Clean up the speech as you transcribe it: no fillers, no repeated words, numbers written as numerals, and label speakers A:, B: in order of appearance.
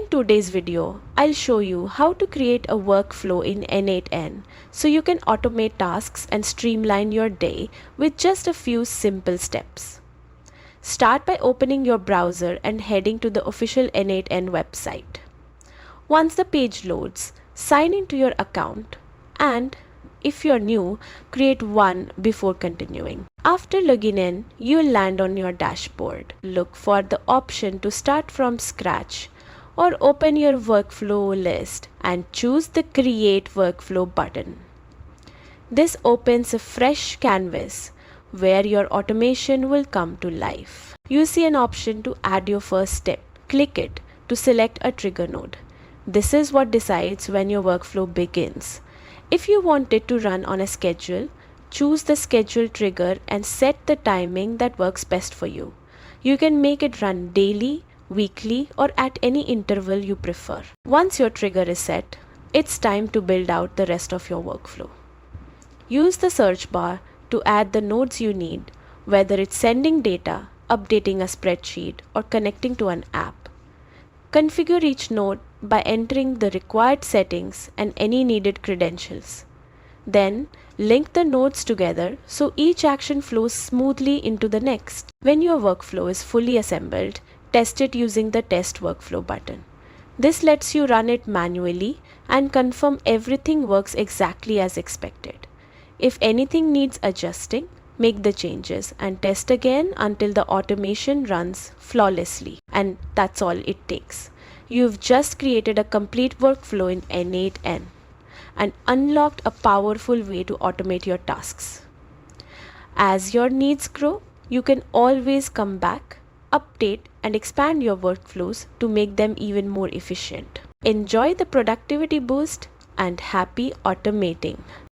A: today's video, I'll show you how to create a workflow in N8n so you can automate tasks and streamline your day with just a few simple steps. Start by opening your browser and heading to the official N8n website. Once the page loads, sign into your account and, if you're new, create one before continuing. After logging in, you'll land on your dashboard. Look for the option to start from scratch or open your workflow list and choose the Create Workflow button. This opens a fresh canvas where your automation will come to life. You see an option to add your first step. Click it to select a trigger node. This is what decides when your workflow begins. If you want it to run on a schedule, choose the schedule trigger and set the timing that works best for you. You can make it run daily, weekly, or at any interval you prefer. Once your trigger is set, it's time to build out the rest of your workflow. Use the search bar to add the nodes you need, whether it's sending data, updating a spreadsheet, or connecting to an app. Configure each node by entering the required settings and any needed credentials. Then, link the nodes together so each action flows smoothly into the next. When your workflow is fully assembled, test it using the Test Workflow button. This lets you run it manually and confirm everything works exactly as expected. If anything needs adjusting, make the changes and test again until the automation runs flawlessly. And that's all it takes. You've just created a complete workflow in N8n and unlocked a powerful way to automate your tasks. As your needs grow, you can always come back, update and expand your workflows to make them even more efficient. Enjoy the productivity boost and happy automating.